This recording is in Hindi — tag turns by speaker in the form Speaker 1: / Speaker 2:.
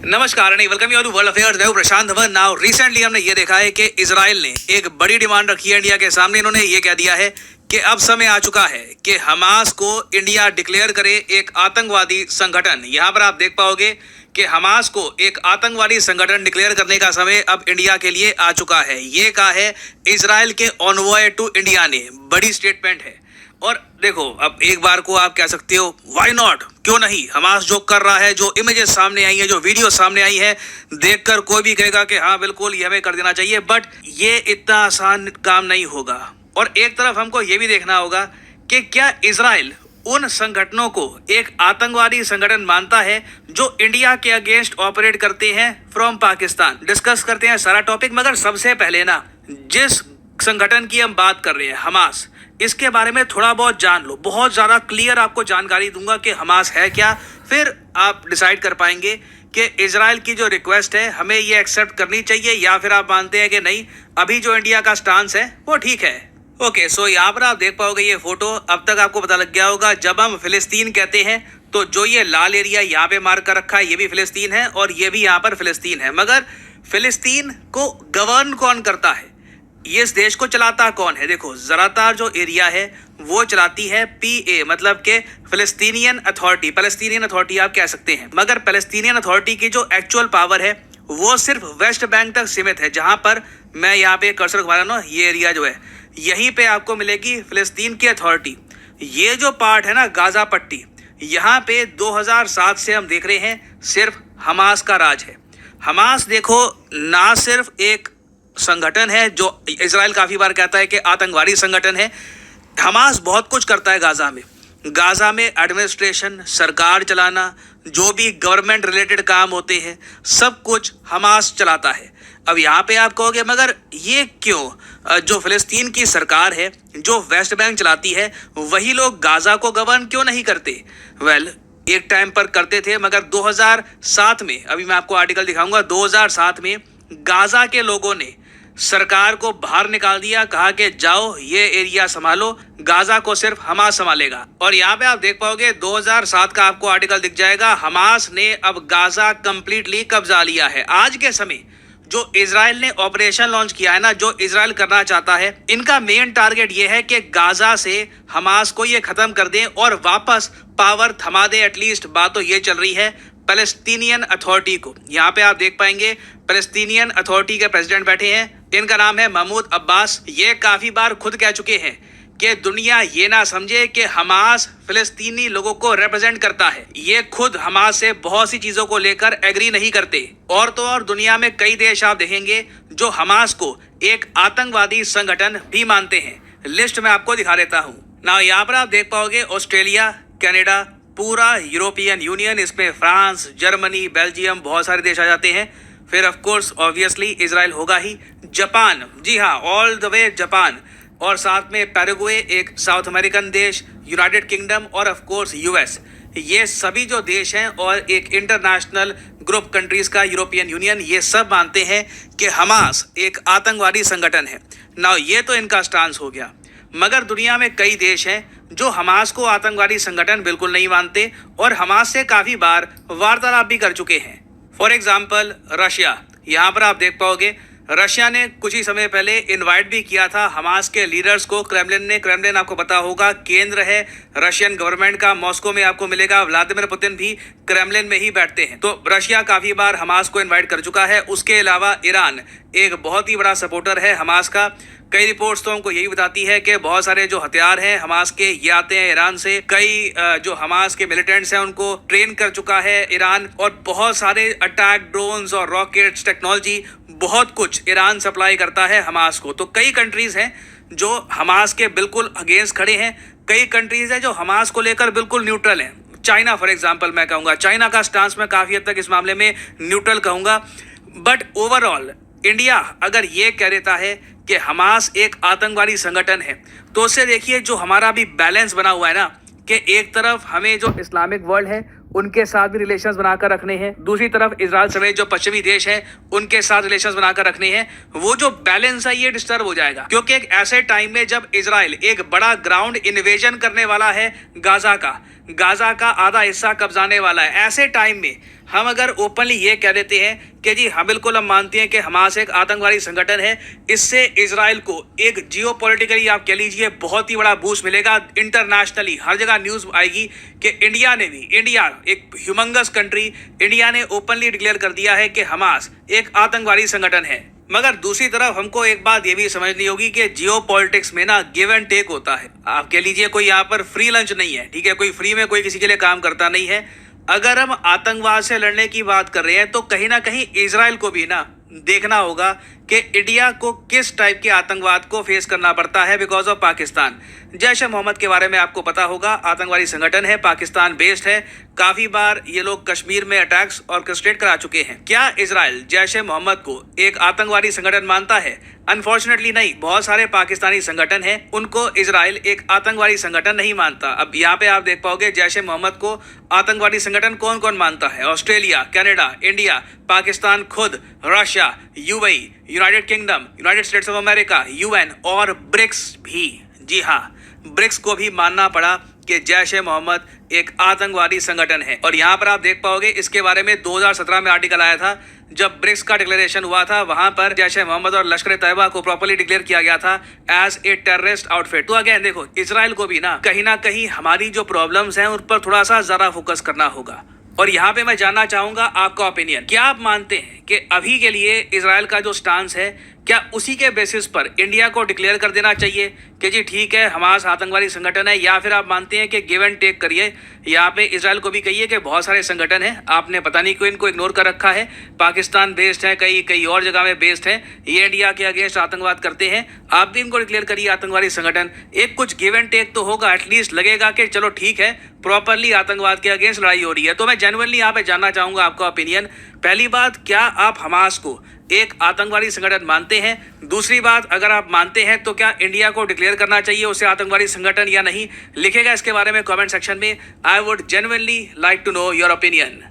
Speaker 1: नमस्कार नहीं welcome you to world affairs. मैं हूं प्रशांत धवन। नाउ रिसेंटली हमने ये देखा है कि इजराइल ने एक बड़ी डिमांड रखी है इंडिया के सामने। इन्होंने ये कह दिया है कि अब समय आ चुका है कि हमास को इंडिया डिक्लेयर करे एक आतंकवादी संगठन। यहां पर आप देख पाओगे कि हमास को एक आतंकवादी संगठन डिक्लेयर करने का समय अब इंडिया के लिए आ चुका है। ये कहा है इजराइल के ऑनवॉय टू इंडिया ने। बड़ी स्टेटमेंट है। और देखो, अब एक बार को आप कह सकते हो व्हाई नॉट, क्यों नहीं। हमास जो कर रहा है, जो इमेजेस सामने आई है, जो वीडियो सामने आई है, देखकर कोई भी कहेगा कि हाँ बिल्कुल ये हमें कर देना चाहिए। बट ये इतना आसान काम नहीं होगा। और एक तरफ हमको ये भी देखना होगा कि क्या इजराइल उन संगठनों को एक आतंकवादी संगठन मानता है जो इंडिया के अगेंस्ट ऑपरेट करते हैं फ्रॉम पाकिस्तान। डिस्कस करते हैं सारा टॉपिक, मगर सबसे पहले ना जिस संगठन की हम बात कर रहे हैं हमास, इसके बारे में थोड़ा बहुत जान लो। बहुत ज़्यादा क्लियर आपको जानकारी दूंगा कि हमास है क्या, फिर आप डिसाइड कर पाएंगे कि इजराइल की जो रिक्वेस्ट है हमें ये एक्सेप्ट करनी चाहिए या फिर आप मानते हैं कि नहीं, अभी जो इंडिया का स्टांस है वो ठीक है। ओके, सो यहाँ पर आप देख पाओगे ये फोटो। अब तक आपको पता लग गया होगा जब हम फिलिस्तीन कहते हैं तो जो ये लाल एरिया यहाँ पे मार्क कर रखा है ये भी फिलिस्तीन है और ये भी यहाँ पर फिलिस्तीन है। मगर फिलिस्तीन को गवर्न कौन करता है, ये इस देश को चलाता कौन है? देखो, ज़्यादातर जो एरिया है वो चलाती है PA, मतलब के फिलिस्तीनियन अथॉरिटी। पैलेस्टीनियन अथॉरिटी आप कह सकते हैं। मगर पैलेस्टीनियन अथॉरिटी की जो एक्चुअल पावर है वो सिर्फ वेस्ट बैंक तक सीमित है। जहां पर मैं यहाँ पे कर्सर घुमा रहा हूँ, ये एरिया जो है यहीं पे आपको मिलेगी फिलिस्तीन की अथॉरिटी। ये जो पार्ट है ना गाजा पट्टी, यहाँ पे 2007 से हम देख रहे हैं सिर्फ हमास का राज है। हमास देखो ना सिर्फ एक संगठन है जो इजराइल काफी बार कहता है कि आतंकवादी संगठन है। हमास बहुत कुछ करता है गाजा में। गाजा में एडमिनिस्ट्रेशन, सरकार चलाना, जो भी गवर्नमेंट रिलेटेड काम होते हैं सब कुछ हमास चलाता है। अब यहाँ पे आप कहोगे मगर ये क्यों, जो फिलिस्तीन की सरकार है, जो वेस्ट बैंक चलाती है, वही लोग गाजा को गवर्न क्यों नहीं करते? एक टाइम पर करते थे, मगर 2007 में, अभी मैं आपको आर्टिकल दिखाऊंगा, 2007 में गाजा के लोगों ने सरकार को बाहर निकाल दिया। कहा कि जाओ ये एरिया संभालो, गाजा को सिर्फ हमास संभालेगा। और यहाँ पे आप देख पाओगे 2007 का आपको आर्टिकल दिख जाएगा। हमास ने अब गाजा कंप्लीटली कब्जा लिया है। आज के समय जो इजराइल ने ऑपरेशन लॉन्च किया है ना, जो इजराइल करना चाहता है, इनका मेन टारगेट ये है कि गाजा से हमास को ये खत्म कर दें और वापस पावर थमा दे। एटलीस्ट बात तो ये चल रही है पैलेस्टीनियन अथॉरिटी को। यहाँ पे आप देख पाएंगे पैलेस्टीनियन अथॉरिटी के प्रेसिडेंट बैठे हैं, इनका नाम है महमूद अब्बास। ये काफी बार खुद कह चुके हैं कि दुनिया ये ना समझे कि हमास फिलिस्तीनी लोगों को रिप्रेजेंट करता है। ये खुद हमास से बहुत सी चीजों को लेकर एग्री नहीं करते। और तो और दुनिया में कई देश आप देखेंगे जो हमास को एक आतंकवादी संगठन भी मानते हैं। लिस्ट में आपको दिखा देता हूँ ना। यहाँ पर आप देख पाओगे ऑस्ट्रेलिया, कनाडा, पूरा यूरोपियन यूनियन, इसमें फ्रांस, जर्मनी, बेल्जियम, बहुत सारे देश आ जाते हैं। फिर ऑफ कोर्स ऑब्वियसली इजराइल होगा ही। जापान, जी हाँ, ऑल द वे जापान, और साथ में पैराग्वे, एक साउथ अमेरिकन देश, यूनाइटेड किंगडम और ऑफ कोर्स US। ये सभी जो देश हैं और एक इंटरनेशनल ग्रुप कंट्रीज का यूरोपियन यूनियन, ये सब मानते हैं कि हमास एक आतंकवादी संगठन है। नाउ ये तो इनका स्टांस हो गया। मगर दुनिया में कई देश हैं जो हमास को आतंकवादी संगठन बिल्कुल नहीं मानते और हमास से काफी बार वार्तालाप भी कर चुके हैं। For example Russia. यहाँ पर आप देख पाओगे रशिया ने कुछ ही समय पहले इनवाइट भी किया था हमास के लीडर्स को क्रेमलिन ने। क्रेमलिन आपको पता होगा केंद्र है रशियन गवर्नमेंट का, मॉस्को में आपको मिलेगा। व्लादिमीर पुतिन भी क्रेमलिन में ही बैठते हैं। तो रशिया काफी बार हमास को इनवाइट कर चुका है। उसके अलावा ईरान एक बहुत ही बड़ा सपोर्टर है हमास का। कई रिपोर्ट्स तो हमको यही बताती है कि बहुत सारे जो हथियार हैं हमास के ये आते हैं ईरान से। कई जो हमास के मिलिटेंट्स हैं उनको ट्रेन कर चुका है ईरान। और बहुत सारे अटैक ड्रोन्स और रॉकेट्स, टेक्नोलॉजी, बहुत कुछ ईरान सप्लाई करता है हमास को। तो कई कंट्रीज हैं जो हमास के बिल्कुल अगेंस्ट खड़े हैं, कई कंट्रीज हैं जो हमास को लेकर बिल्कुल न्यूट्रल हैं। चाइना फॉर एग्जांपल मैं कहूँगा, चाइना का स्टांस मैं काफ़ी हद तक इस मामले में न्यूट्रल कहूँगा। बट ओवरऑल इंडिया अगर ये कह देता है कि हमास एक आतंकवादी संगठन है, तो उससे देखिए जो हमारा भी बैलेंस बना हुआ है ना, कि एक तरफ हमें जो इस्लामिक वर्ल्ड है उनके साथ भी रिलेशंस बनाकर रखने हैं, दूसरी तरफ इजराइल समेत जो पश्चिमी देश हैं उनके साथ रिलेशंस बनाकर रखने हैं। वो जो बैलेंस है ये डिस्टर्ब हो जाएगा, क्योंकि एक ऐसे टाइम में जब इजराइल एक बड़ा ग्राउंड इन्वेजन करने वाला है गाजा का आधा हिस्सा कब्जाने वाला है, ऐसे टाइम में हम अगर ओपनली ये कह देते हैं कि जी हाँ बिल्कुल हम मानते हैं कि हमास एक आतंकवादी संगठन है, इससे इजराइल को एक जियोपॉलिटिकली आप कह लीजिए बहुत ही बड़ा बूस्ट मिलेगा। इंटरनेशनली हर जगह न्यूज आएगी कि इंडिया एक ह्यूमंगस कंट्री, इंडिया ने ओपनली डिक्लेयर कर दिया है कि हमास एक आतंकवादी संगठन है। मगर दूसरी तरफ हमको एक बात ये भी समझनी होगी कि जियो पॉलिटिक्स में ना गिव एंड टेक होता है। आप कह लीजिए कोई यहाँ पर फ्री लंच नहीं है, ठीक है, कोई फ्री में कोई किसी के लिए काम करता नहीं है। अगर हम आतंकवाद से लड़ने की बात कर रहे हैं तो कहीं ना कहीं इजराइल को भी ना देखना होगा कि इंडिया को किस टाइप के आतंकवाद को फेस करना पड़ता है बिकॉज ऑफ पाकिस्तान। जैश ए मोहम्मद के बारे में आपको पता होगा, आतंकवादी संगठन है, पाकिस्तान बेस्ड है, काफी बार ये लोग कश्मीर में अटैक्स ऑर्केस्ट्रेट करा चुके हैं। क्या इजराइल जैश ए मोहम्मद को एक आतंकवादी संगठन मानता है? अनफॉर्चुनेटली नहीं। बहुत सारे पाकिस्तानी संगठन हैं, उनको इजराइल एक आतंकवादी संगठन नहीं मानता। अब यहाँ पे आप देख पाओगे जैश ए मोहम्मद को आतंकवादी संगठन कौन कौन मानता है? ऑस्ट्रेलिया, कनाडा, इंडिया, पाकिस्तान खुद, Russia, UAE, United kingdom, United states of America, UN और ब्रिक्स भी। जी हाँ, ब्रिक्स को भी मानना पड़ा कि जैश ए मोहम्मद एक आतंकवादी संगठन है। और यहाँ पर आप देख पाओगे इसके बारे में 2017 में आर्टिकल आया था, जब ब्रिक्स का डिक्लेरेशन हुआ था, वहां पर जैश ए मोहम्मद और लश्कर तैयबा को प्रॉपर्ली डिक्लेयर किया गया था एज ए टेररिस्ट आउटफिट। तो अगेन देखो, इजराइल को भी ना कहीं हमारी जो प्रॉब्लम्स हैं उन पर थोड़ा सा ज्यादा फोकस करना होगा। और यहाँ पे मैं जानना चाहूंगा आपका ओपिनियन। क्या आप मानते हैं कि अभी के लिए इजराइल का जो स्टांस है, क्या उसी के बेसिस पर इंडिया को डिक्लेयर कर देना चाहिए कि जी ठीक है हमास आतंकवादी संगठन है, या फिर आप मानते हैं कि गिव एंड टेक करिए? यहाँ पे इजराइल को भी कहिए कि बहुत सारे संगठन हैं, आपने पता नहीं क्यों इनको इग्नोर कर रखा है, पाकिस्तान बेस्ड है, कई और जगह में बेस्ड है, ये इंडिया के अगेंस्ट आतंकवाद करते हैं, आप भी इनको डिक्लेयर करिए आतंकवादी संगठन। एक कुछ गिव एंड टेक तो होगा, एटलीस्ट लगेगा कि चलो ठीक है प्रॉपरली आतंकवाद के अगेंस्ट लड़ाई हो रही है। तो मैं जेन्युइनली यहाँ पे जानना चाहूंगा आपका ओपिनियन। पहली बात, क्या आप हमास को एक आतंकवादी संगठन मानते हैं? दूसरी बात, अगर आप मानते हैं तो क्या इंडिया को डिक्लेयर करना चाहिए उसे आतंकवादी संगठन या नहीं? लिखेगा इसके बारे में कमेंट सेक्शन में। I would genuinely like to know your opinion.